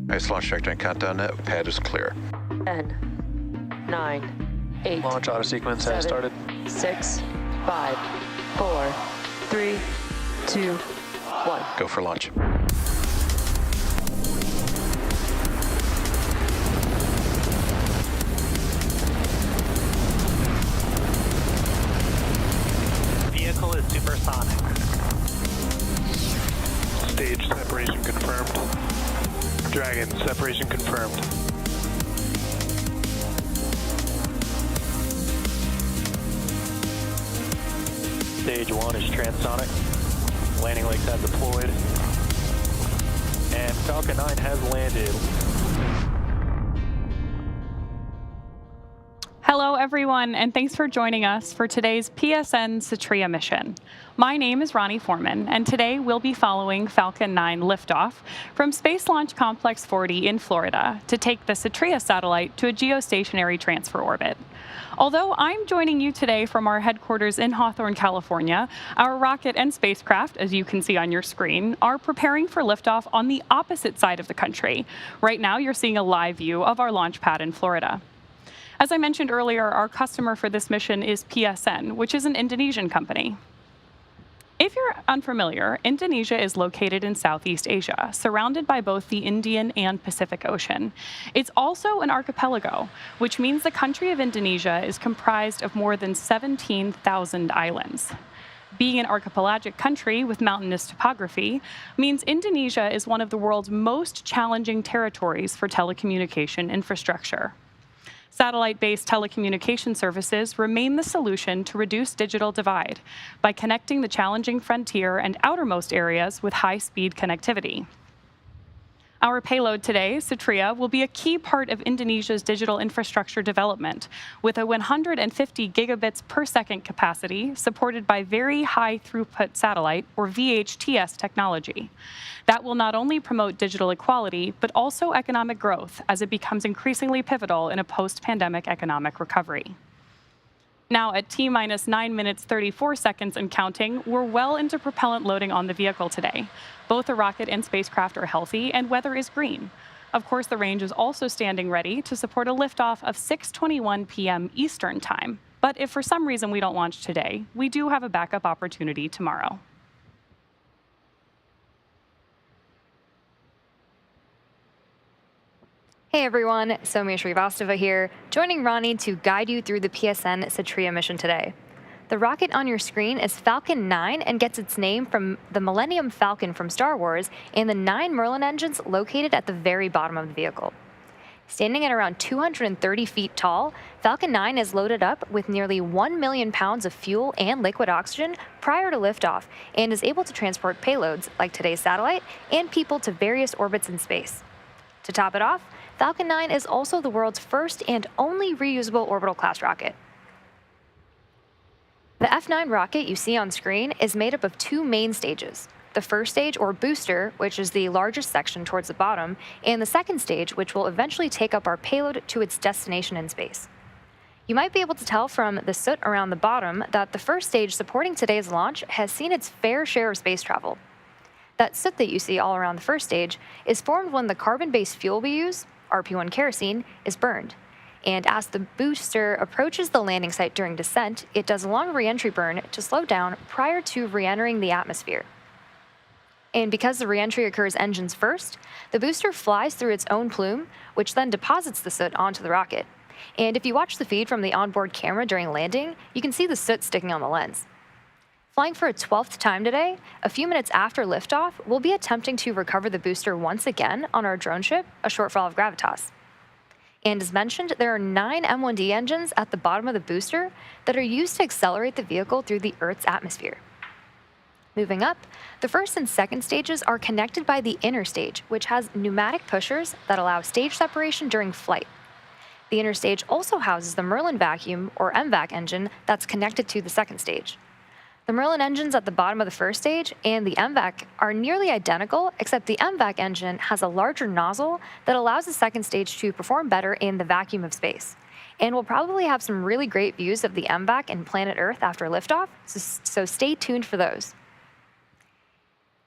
Nice launch trajectory and countdown net. Pad is clear. 10, 9, 8. Launch auto sequence has started. 6, 5, 4, 3, 2, 1. Go for launch. Vehicle is supersonic. Stage separation confirmed. Dragon, separation confirmed. Stage 1 is transonic. Landing legs have deployed. And Falcon 9 has landed. Hello, everyone, and thanks for joining us for today's PSN Satria mission. My name is Ronnie Foreman, and today we'll be following Falcon 9 liftoff from Space Launch Complex 40 in Florida to take the Satria satellite to a geostationary transfer orbit. Although I'm joining you today from our headquarters in Hawthorne, California, our rocket and spacecraft, as you can see on your screen, are preparing for liftoff on the opposite side of the country. Right now, you're seeing a live view of our launch pad in Florida. As I mentioned earlier, our customer for this mission is PSN, which is an Indonesian company. If you're unfamiliar, Indonesia is located in Southeast Asia, surrounded by both the Indian and Pacific Ocean. It's also an archipelago, which means the country of Indonesia is comprised of more than 17,000 islands. Being an archipelagic country with mountainous topography means Indonesia is one of the world's most challenging territories for telecommunication infrastructure. Satellite-based telecommunication services remain the solution to reduce digital divide by connecting the challenging frontier and outermost areas with high-speed connectivity. Our payload today, Satria, will be a key part of Indonesia's digital infrastructure development with a 150 gigabits per second capacity supported by very high-throughput satellite, or VHTS technology. That will not only promote digital equality, but also economic growth as it becomes increasingly pivotal in a post-pandemic economic recovery. Now, at T-minus 9 minutes 34 seconds and counting, we're well into propellant loading on the vehicle today. Both the rocket and spacecraft are healthy, and weather is green. Of course, the range is also standing ready to support a liftoff of 6:21 p.m. Eastern Time. But if for some reason we don't launch today, we do have a backup opportunity tomorrow. Hey everyone, Soumya Srivastava here, joining Ronnie to guide you through the PSN Satria mission today. The rocket on your screen is Falcon 9 and gets its name from the Millennium Falcon from Star Wars and the 9 Merlin engines located at the very bottom of the vehicle. Standing at around 230 feet tall, Falcon 9 is loaded up with nearly 1 million pounds of fuel and liquid oxygen prior to liftoff and is able to transport payloads like today's satellite and people to various orbits in space. To top it off, Falcon 9 is also the world's first and only reusable orbital class rocket. The F9 rocket you see on screen is made up of 2 main stages. The first stage, or booster, which is the largest section towards the bottom, and the second stage, which will eventually take up our payload to its destination in space. You might be able to tell from the soot around the bottom that the first stage supporting today's launch has seen its fair share of space travel. That soot that you see all around the first stage is formed when the carbon-based fuel we use, RP1 kerosene, is burned. And as the booster approaches the landing site during descent, it does a long re-entry burn to slow down prior to re-entering the atmosphere. And because the re-entry occurs engines first, the booster flies through its own plume, which then deposits the soot onto the rocket. And if you watch the feed from the onboard camera during landing, you can see the soot sticking on the lens. Flying for a 12th time today, a few minutes after liftoff, we'll be attempting to recover the booster once again on our drone ship, a Shortfall of Gravitas. And as mentioned, there are 9 M1D engines at the bottom of the booster that are used to accelerate the vehicle through the Earth's atmosphere. Moving up, the first and second stages are connected by the inner stage, which has pneumatic pushers that allow stage separation during flight. The inner stage also houses the Merlin vacuum, or MVAC engine, that's connected to the second stage. The Merlin engines at the bottom of the first stage and the MVAC are nearly identical, except the MVAC engine has a larger nozzle that allows the second stage to perform better in the vacuum of space. And we'll probably have some really great views of the MVAC and planet Earth after liftoff, so stay tuned for those.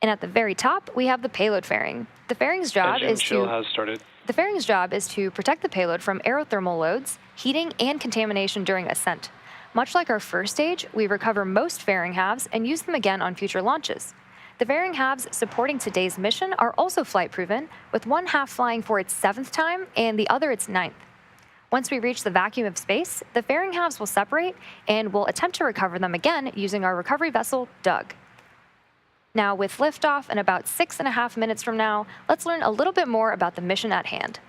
And at the very top, we have the payload fairing. The fairing's job Engine is chill to has started. The fairing's job is to protect the payload from aerothermal loads, heating, and contamination during ascent. Much like our first stage, we recover most fairing halves and use them again on future launches. The fairing halves supporting today's mission are also flight-proven, with one half flying for its 7th time and the other its 9th. Once we reach the vacuum of space, the fairing halves will separate, and we'll attempt to recover them again using our recovery vessel, Doug. Now, with liftoff in about 6.5 minutes from now, let's learn a little bit more about the mission at hand.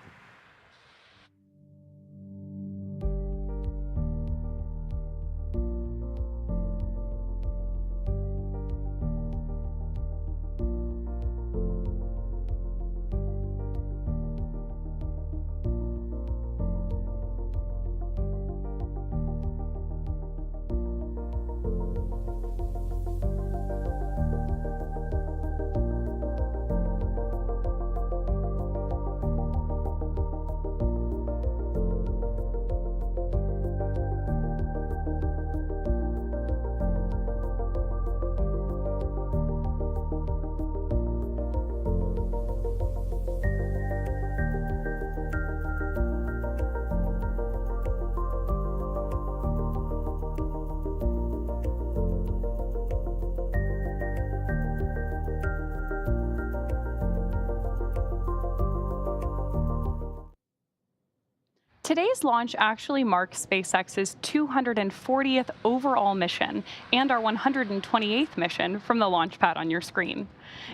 Today's launch actually marks SpaceX's 240th overall mission and our 128th mission from the launch pad on your screen.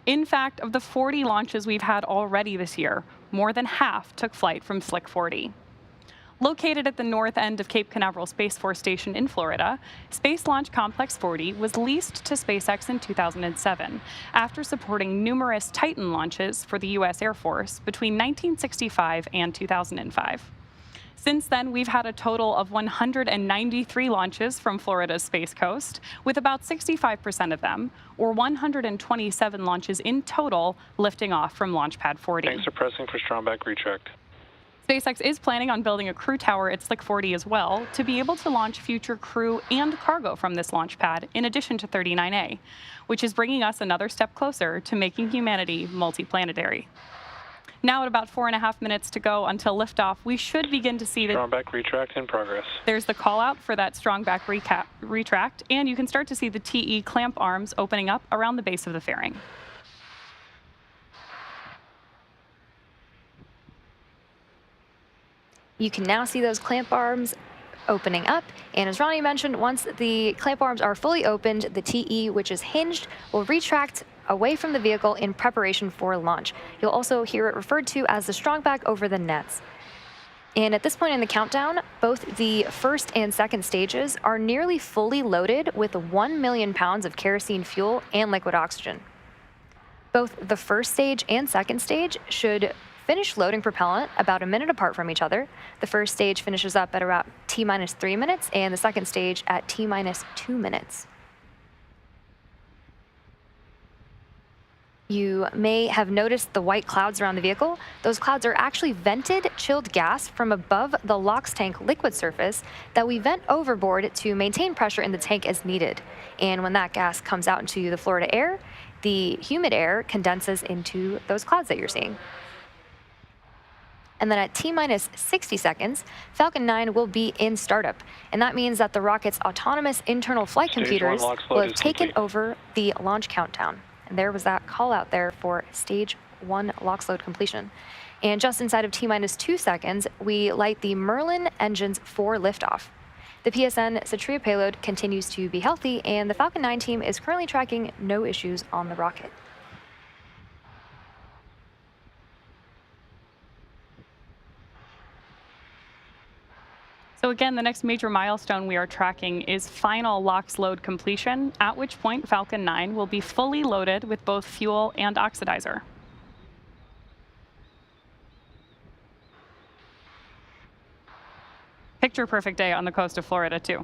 In fact, of the 40 launches we've had already this year, more than half took flight from Slick 40. Located at the north end of Cape Canaveral Space Force Station in Florida, Space Launch Complex 40 was leased to SpaceX in 2007 after supporting numerous Titan launches for the U.S. Air Force between 1965 and 2005. Since then, we've had a total of 193 launches from Florida's Space Coast, with about 65% of them, or 127 launches in total, lifting off from Launch Pad 40. Thanks for pressing for strongback retract. SpaceX is planning on building a crew tower at Slick 40 as well to be able to launch future crew and cargo from this launch pad, in addition to 39A, which is bringing us another step closer to making humanity multiplanetary. Now at about 4.5 minutes to go until liftoff, we should begin to see Strongback retract in progress. There's the call out for that strongback retract, and you can start to see the TE clamp arms opening up around the base of the fairing. You can now see those clamp arms opening up, and as Ronnie mentioned, once the clamp arms are fully opened, the TE, which is hinged, will retract away from the vehicle in preparation for launch. You'll also hear it referred to as the strongback over the nets. And at this point in the countdown, both the first and second stages are nearly fully loaded with 1 million pounds of kerosene fuel and liquid oxygen. Both the first stage and second stage should finish loading propellant about a minute apart from each other. The first stage finishes up at about T-minus 3 minutes, and the second stage at T-minus 2 minutes. You may have noticed the white clouds around the vehicle. Those clouds are actually vented chilled gas from above the LOX tank liquid surface that we vent overboard to maintain pressure in the tank as needed. And when that gas comes out into the Florida air, the humid air condenses into those clouds that you're seeing. And then at T-minus 60 seconds, Falcon 9 will be in startup. And that means that the rocket's autonomous internal flight computers will have taken over the launch countdown. And there was that call out there for stage 1 LOX load completion. And just inside of T-minus 2 seconds, we light the Merlin engines for liftoff. The PSN Satria payload continues to be healthy, and the Falcon 9 team is currently tracking no issues on the rocket. So again, the next major milestone we are tracking is final LOX load completion, at which point Falcon 9 will be fully loaded with both fuel and oxidizer. Picture perfect day on the coast of Florida, too.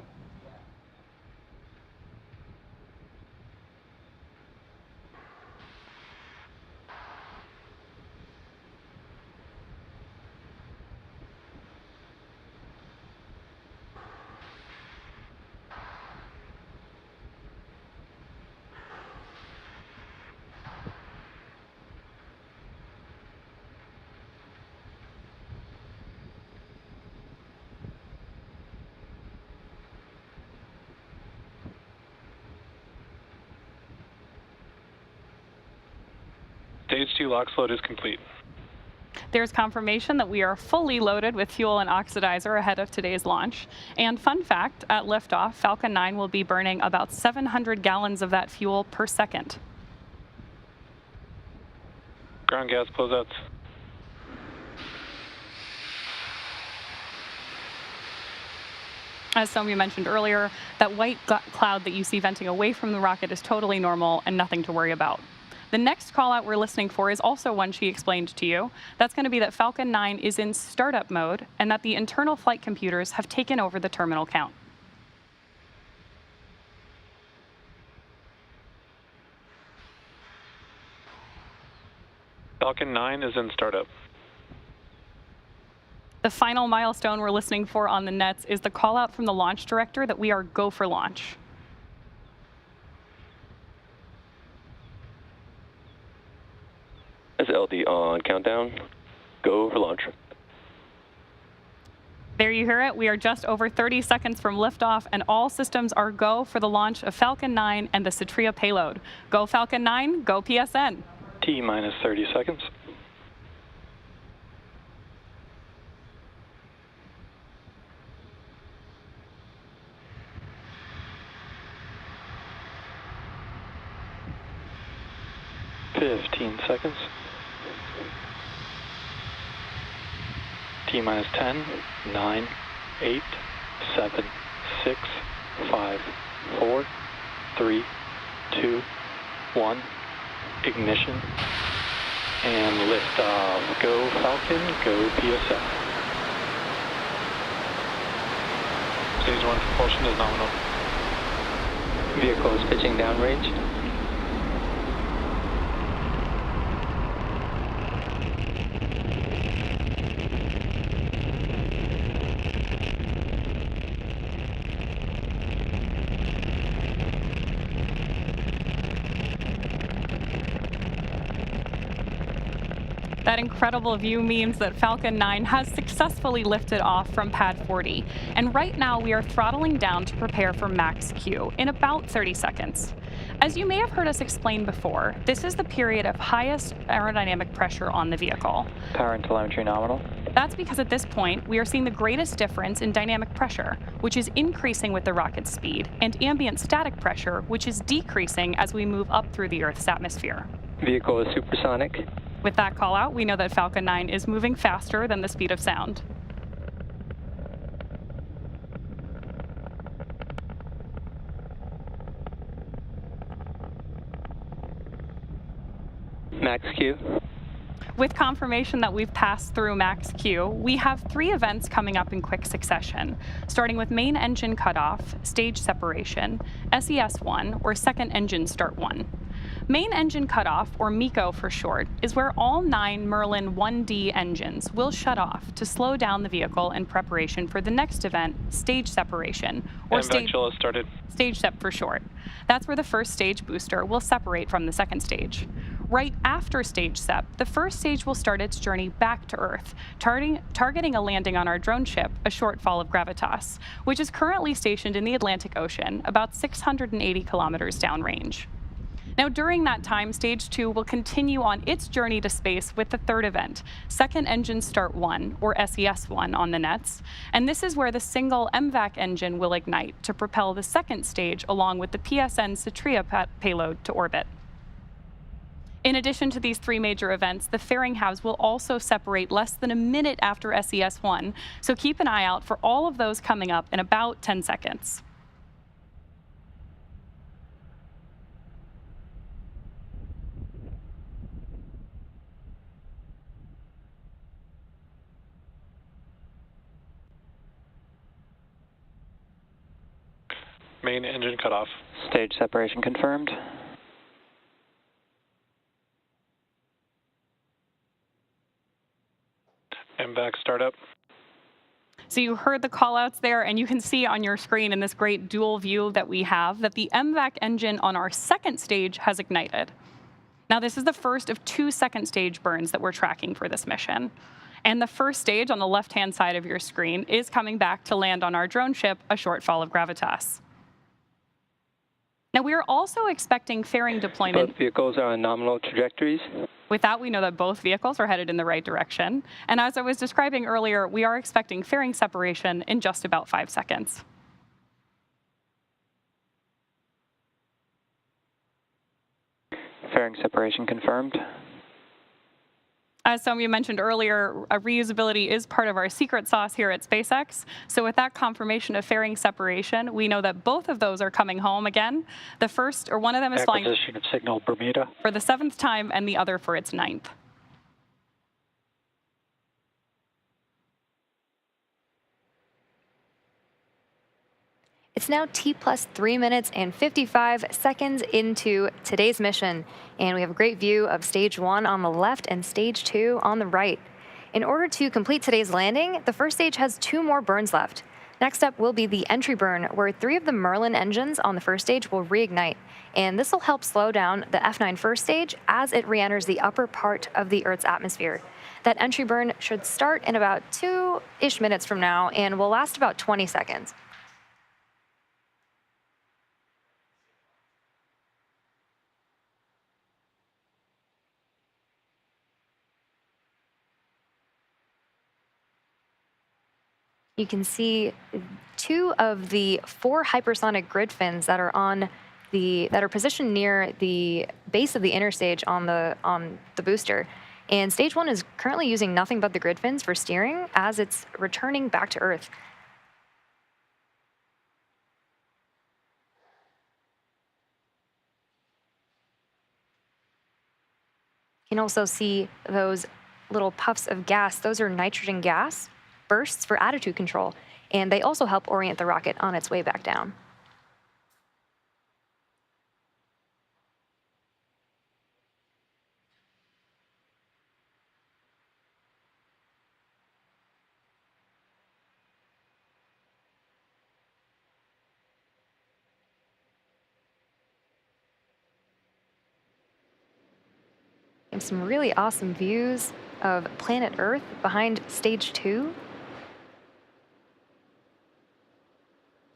Stage 2 LOX load is complete. There's confirmation that we are fully loaded with fuel and oxidizer ahead of today's launch. And fun fact, at liftoff, Falcon 9 will be burning about 700 gallons of that fuel per second. Ground gas closeouts. As Somi mentioned earlier, that white cloud that you see venting away from the rocket is totally normal and nothing to worry about. The next call out we're listening for is also one she explained to you. That's going to be that Falcon 9 is in startup mode and that the internal flight computers have taken over the terminal count. Falcon 9 is in startup. The final milestone we're listening for on the nets is the call out from the launch director that we are go for launch. As LD on countdown, go for launch. There you hear it. We are just over 30 seconds from liftoff, and all systems are go for the launch of Falcon 9 and the Satria payload. Go Falcon 9, go PSN. T minus 30 seconds. Seconds. T minus 10, 9, 8, 7, 6, 5, 4, 3, 2, 1. Ignition. And liftoff. Go Falcon, go PSN. Stage 1 propulsion is nominal. Vehicle is pitching downrange. That incredible view means that Falcon 9 has successfully lifted off from pad 40. And right now we are throttling down to prepare for max Q in about 30 seconds. As you may have heard us explain before, this is the period of highest aerodynamic pressure on the vehicle. Power and telemetry nominal. That's because at this point, we are seeing the greatest difference in dynamic pressure, which is increasing with the rocket's speed, and ambient static pressure, which is decreasing as we move up through the Earth's atmosphere. Vehicle is supersonic. With that call out, we know that Falcon 9 is moving faster than the speed of sound. Max Q. With confirmation that we've passed through max Q, we have 3 events coming up in quick succession, starting with main engine cutoff, stage separation, SES-1, or second engine start 1. Main engine cutoff, or MECO for short, is where all 9 Merlin 1D engines will shut off to slow down the vehicle in preparation for the next event, stage separation, or stage sep for short. That's where the first stage booster will separate from the second stage. Right after stage sep, the first stage will start its journey back to Earth, targeting a landing on our drone ship, a shortfall of Gravitas, which is currently stationed in the Atlantic Ocean, about 680 kilometers downrange. Now, during that time, Stage 2 will continue on its journey to space with the third event, Second Engine Start 1, or SES-1 on the nets. And this is where the single MVAC engine will ignite to propel the second stage along with the PSN Satria payload to orbit. In addition to these 3 major events, the fairing halves will also separate less than a minute after SES-1, so keep an eye out for all of those coming up in about 10 seconds. Main engine cutoff. Stage separation confirmed. MVAC startup. So you heard the callouts there, and you can see on your screen in this great dual view that we have that the MVAC engine on our second stage has ignited. Now, this is the first of 2 second stage burns that we're tracking for this mission. And the first stage on the left-hand side of your screen is coming back to land on our drone ship, a shortfall of Gravitas. Now, we are also expecting fairing deployment. Both vehicles are on nominal trajectories. With that, we know that both vehicles are headed in the right direction. And as I was describing earlier, we are expecting fairing separation in just about 5 seconds. Fairing separation confirmed. As some of you mentioned earlier, reusability is part of our secret sauce here at SpaceX. So with that confirmation of fairing separation, we know that both of those are coming home again. The first, or one of them, is flying Acquisition of signal Bermuda. for the 7th time and the other for its 9th. It's now T+3 minutes and 55 seconds into today's mission, and we have a great view of stage 1 on the left and stage 2 on the right. In order to complete today's landing, the first stage has 2 more burns left. Next up will be the entry burn, where 3 of the Merlin engines on the first stage will reignite, and this will help slow down the F9 first stage as it re-enters the upper part of the Earth's atmosphere. That entry burn should start in about 2-ish minutes from now and will last about 20 seconds. You can see 2 of the 4 hypersonic grid fins that are positioned near the base of the inner stage on the booster. And stage 1 is currently using nothing but the grid fins for steering as it's returning back to Earth. You can also see those little puffs of gas. Those are nitrogen gas bursts for attitude control, and they also help orient the rocket on its way back down. And some really awesome views of planet Earth behind stage 2.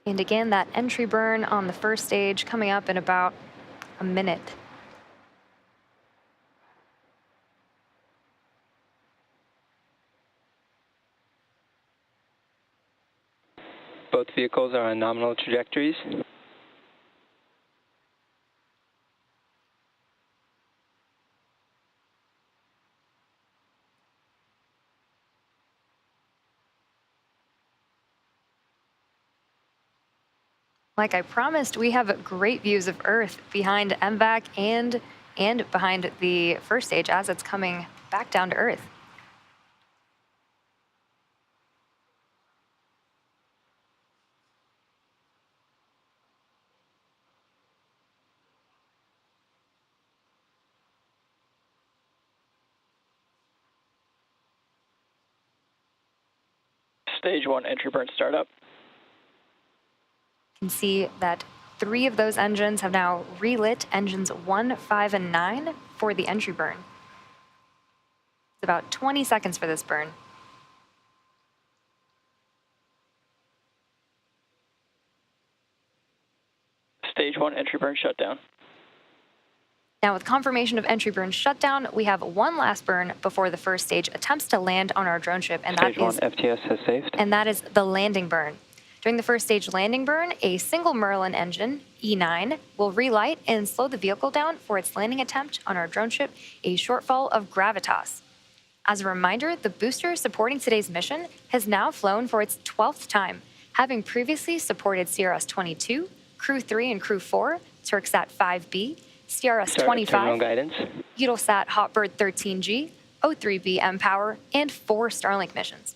And again, that entry burn on the first stage coming up in about a minute. Both vehicles are on nominal trajectories. Like I promised, we have great views of Earth behind MVAC and behind the first stage as it's coming back down to Earth. Stage 1 entry burn startup. You can see that 3 of those engines have now relit engines 1, 5, and 9 for the entry burn. It's about 20 seconds for this burn. Stage 1 entry burn shutdown. Now, with confirmation of entry burn shutdown, we have one last burn before the first stage attempts to land on our drone ship, and Stage 1 FTS has saved. and that is the landing burn. During the first stage landing burn, a single Merlin engine, E9, will relight and slow the vehicle down for its landing attempt on our drone ship, a shortfall of gravitas. As a reminder, the booster supporting today's mission has now flown for its 12th time, having previously supported CRS-22, Crew 3 and Crew 4, Turksat 5B, CRS-25, guidance. Eutelsat Hotbird 13G, O3B mPOWER, and 4 Starlink missions.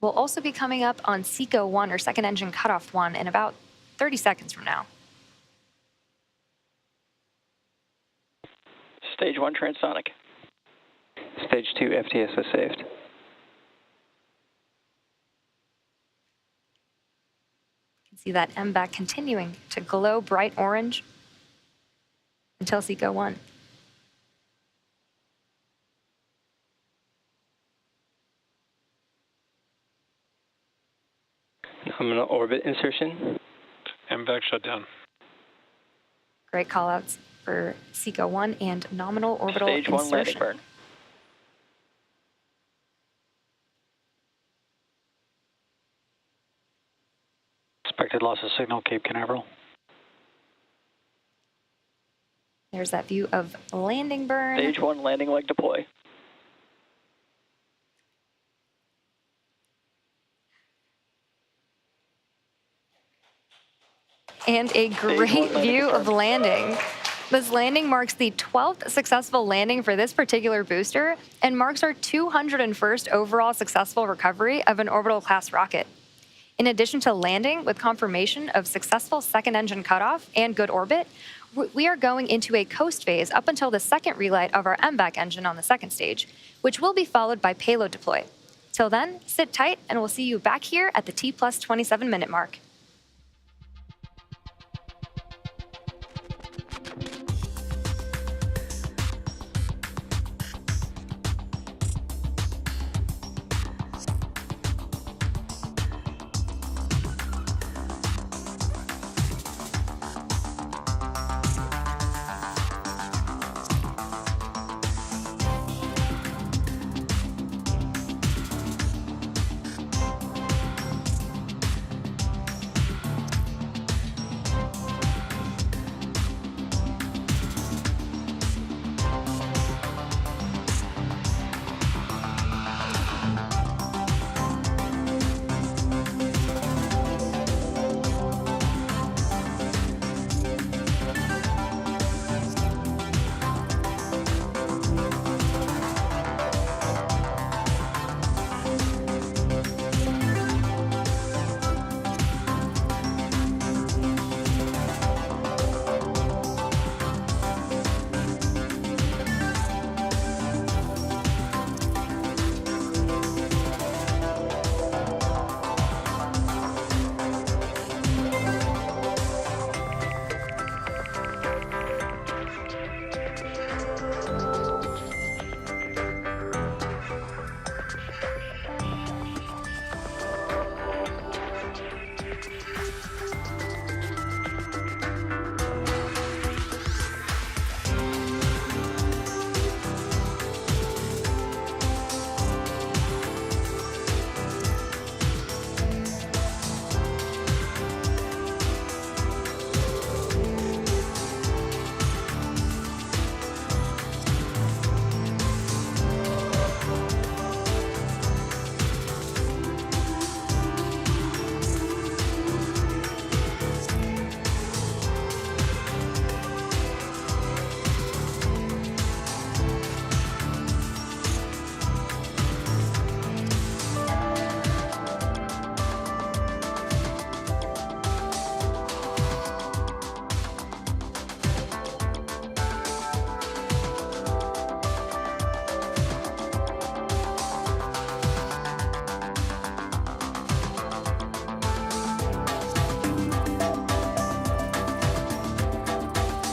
We'll also be coming up on SECO 1, or second engine cutoff 1, in about 30 seconds from now. Stage 1 transonic. Stage 2 FTS has saved. You can see that MVAC continuing to glow bright orange until SECO 1. nominal orbit insertion. MVAC shut down. Great callouts for SECA 1 and nominal orbital Stage 1 landing insertion. burn. Expected loss of signal, Cape Canaveral. There's that view of landing burn. Stage 1 landing leg deploy. And a great view of landing. This landing marks the 12th successful landing for this particular booster and marks our 201st overall successful recovery of an orbital class rocket. In addition to landing with confirmation of successful second engine cutoff and good orbit, we are going into a coast phase up until the second relight of our MVAC engine on the second stage, which will be followed by payload deploy. Till then, sit tight and we'll see you back here at the T plus 27 minute mark.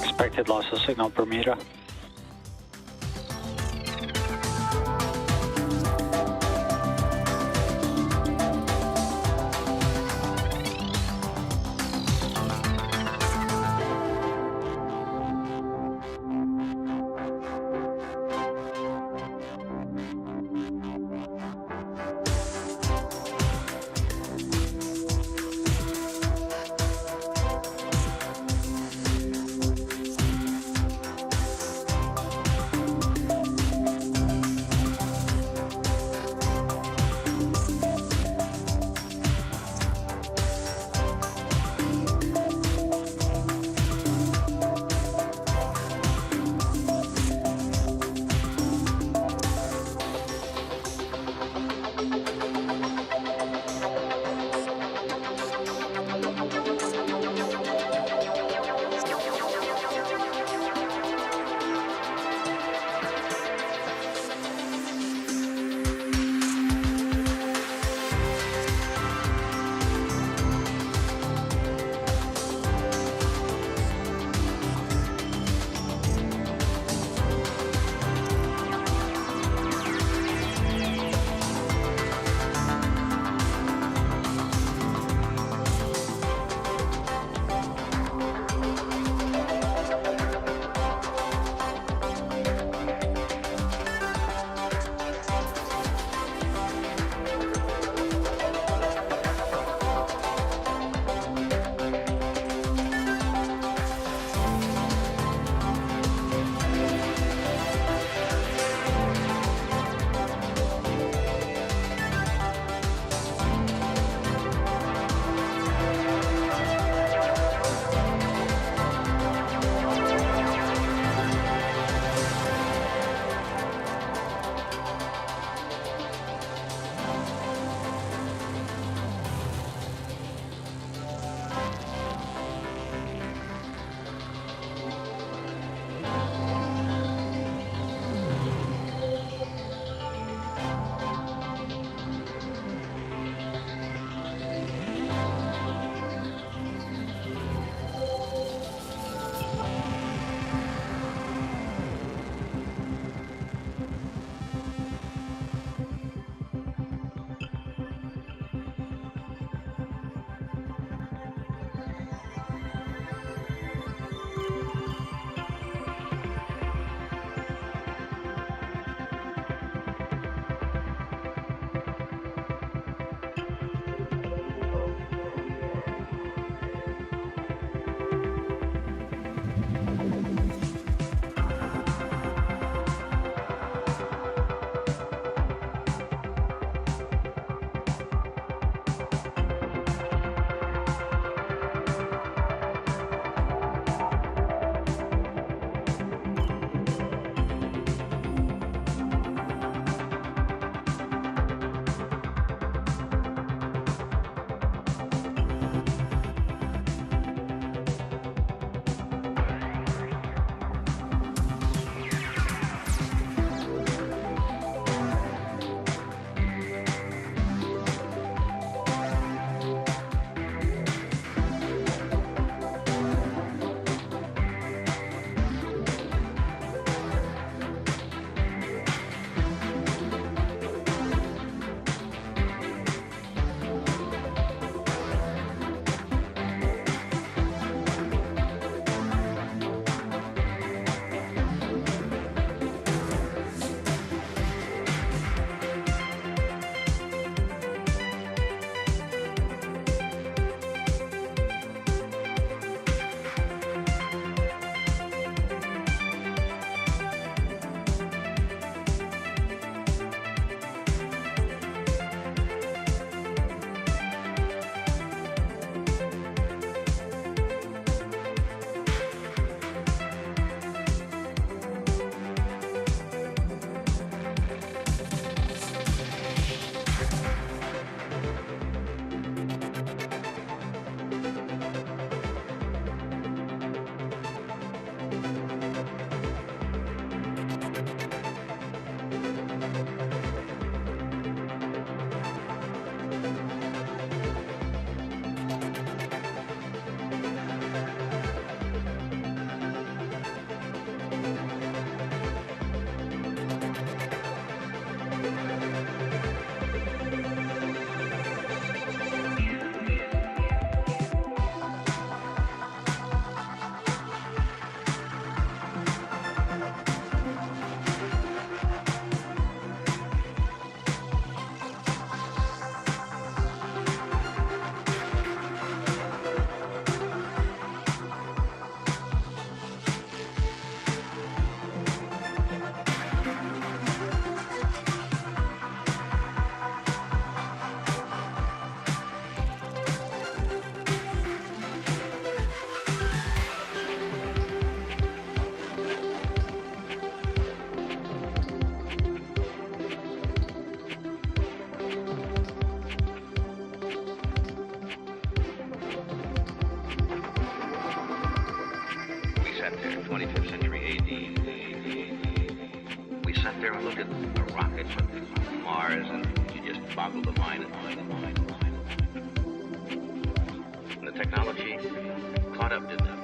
Expected loss of signal, Bermuda. 25th century AD. We sat there and looked at a rocket from Mars, and you just boggled the mind. And the technology caught up, didn't it?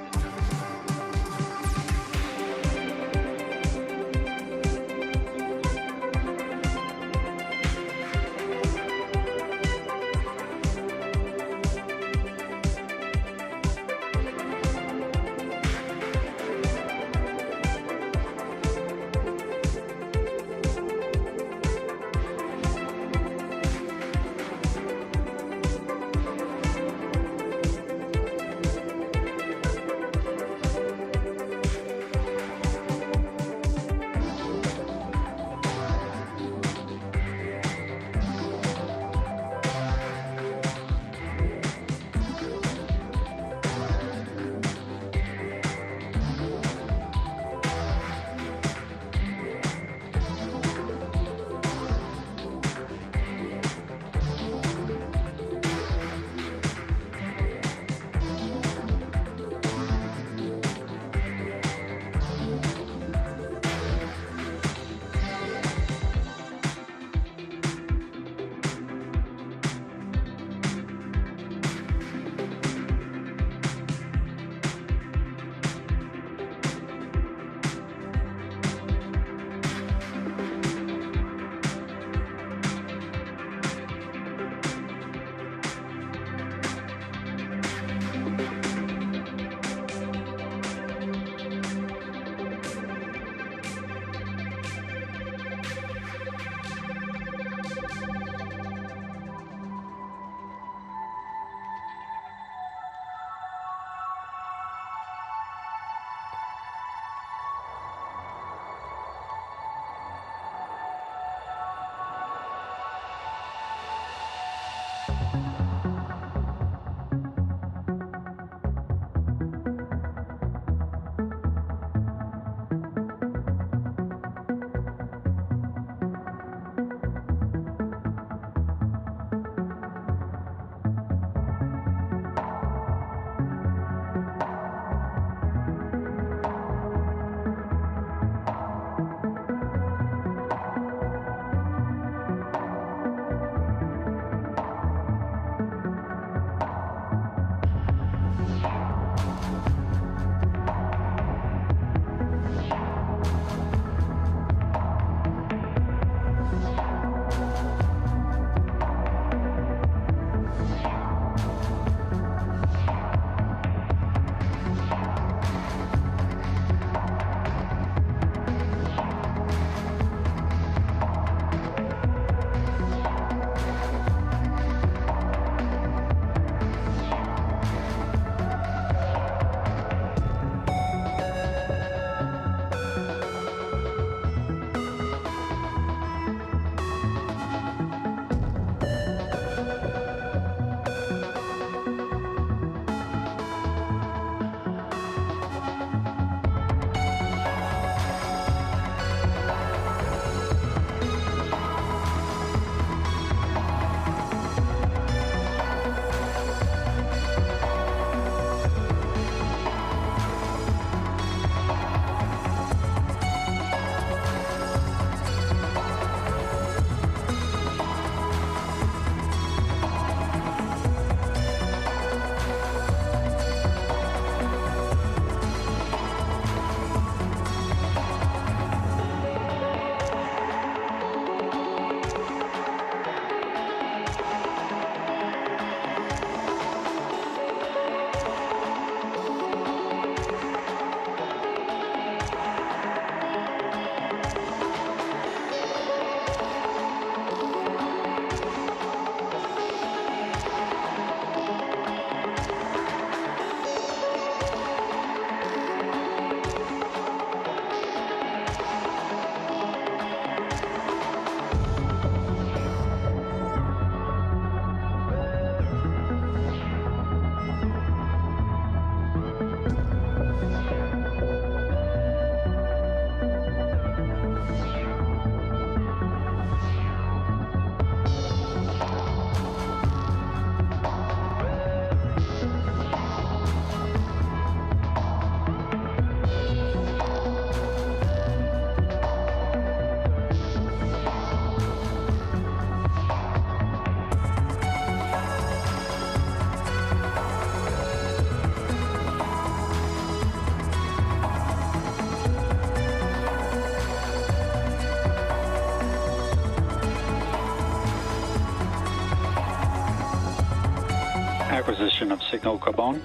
Acquisition of signal Ka-band.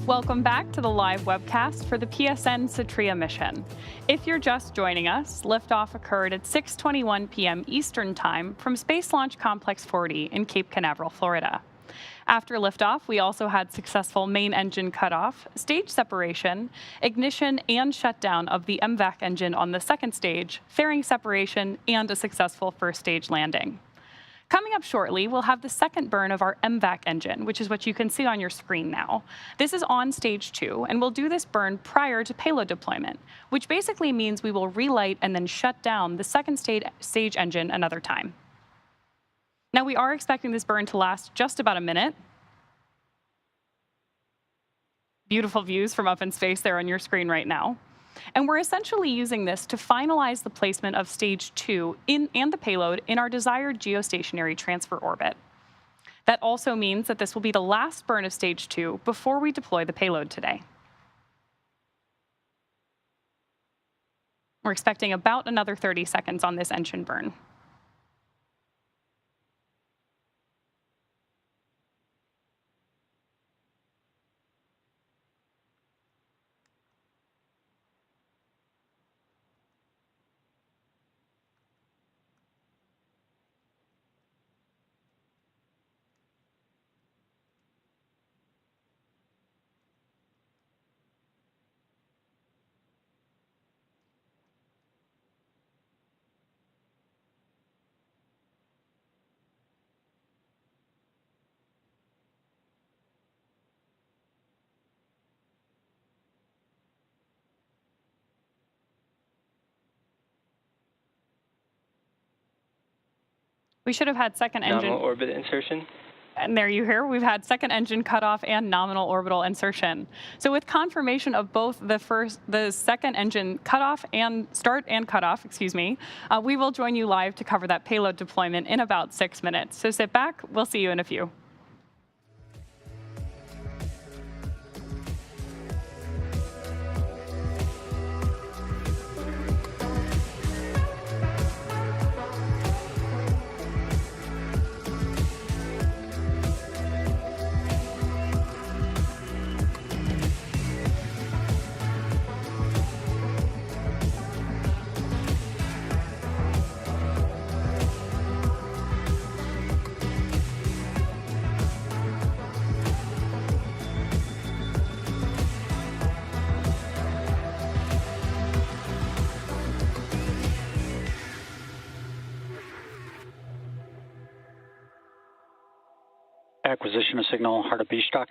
Welcome back to the live webcast for the PSN Satria mission. If you're just joining us, liftoff occurred at 6:21 p.m. Eastern Time from Space Launch Complex 40 in Cape Canaveral, Florida. After liftoff, we also had successful main engine cutoff, stage separation, ignition and shutdown of the MVAC engine on the second stage, fairing separation, and a successful first stage landing. Coming up shortly, we'll have the second burn of our MVAC engine, which is what you can see on your screen now. This is on stage 2, and we'll do this burn prior to payload deployment, which basically means we will relight and then shut down the second stage engine another time. Now, we are expecting this burn to last just about a minute. Beautiful views from up in space there on your screen right now. And we're essentially using this to finalize the placement of stage 2 and the payload in our desired geostationary transfer orbit. That also means that this will be the last burn of stage 2 before we deploy the payload today. We're expecting about another 30 seconds on this engine burn. We should have had second engine. Nominal orbit insertion. And there you hear, we've had second engine cutoff and nominal orbital insertion. So with confirmation of both the second engine cutoff and start and cutoff, we will join you live to cover that payload deployment in about 6 minutes. So sit back, we'll see you in a few. Acquisition of signal, heart of Beachstock.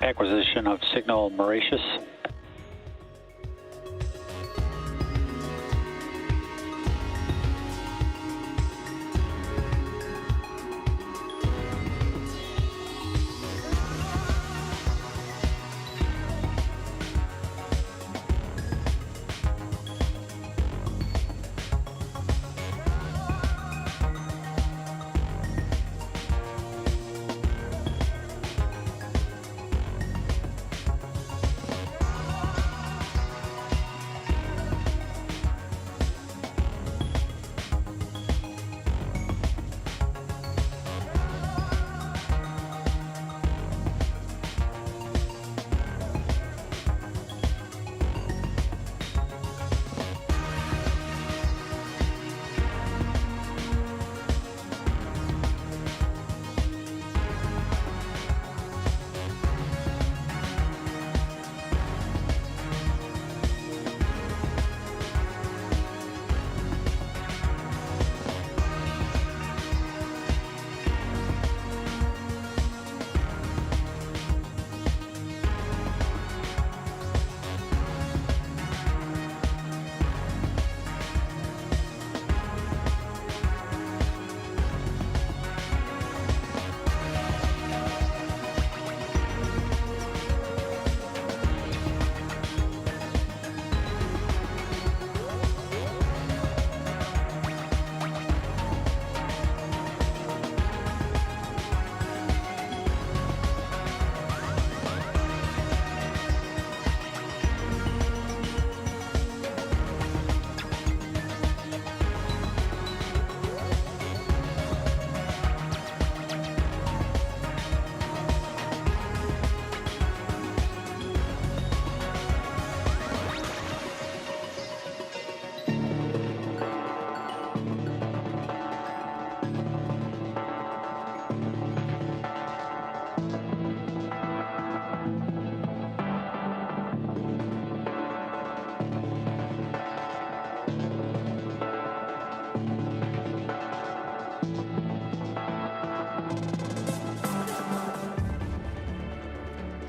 Acquisition of signal Mauritius.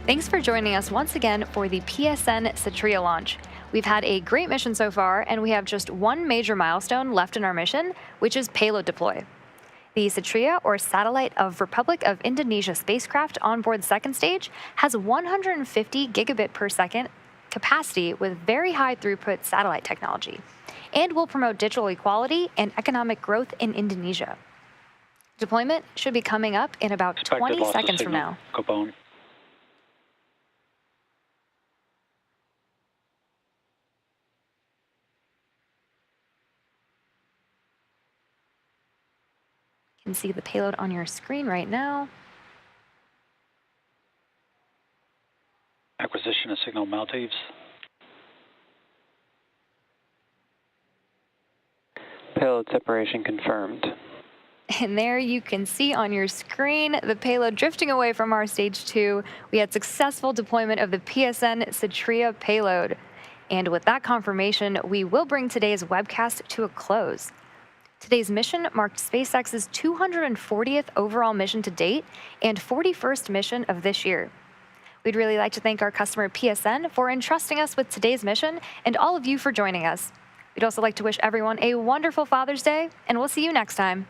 Thanks for joining us once again for the PSN Satria launch. We've had a great mission so far, and we have just one major milestone left in our mission, which is payload deploy. The Satria, or Satellite of Republic of Indonesia spacecraft on board the second stage, has 150 gigabit per second capacity with very high throughput satellite technology, and will promote digital equality and economic growth in Indonesia. Deployment should be coming up in about 20 seconds from now. Ka-band. You can see the payload on your screen right now. Acquisition of signal Maldives. Payload separation confirmed. And there you can see on your screen the payload drifting away from our stage 2. We had successful deployment of the PSN Satria payload. And with that confirmation, we will bring today's webcast to a close. Today's mission marked SpaceX's 240th overall mission to date and 41st mission of this year. We'd really like to thank our customer PSN for entrusting us with today's mission and all of you for joining us. We'd also like to wish everyone a wonderful Father's Day, and we'll see you next time.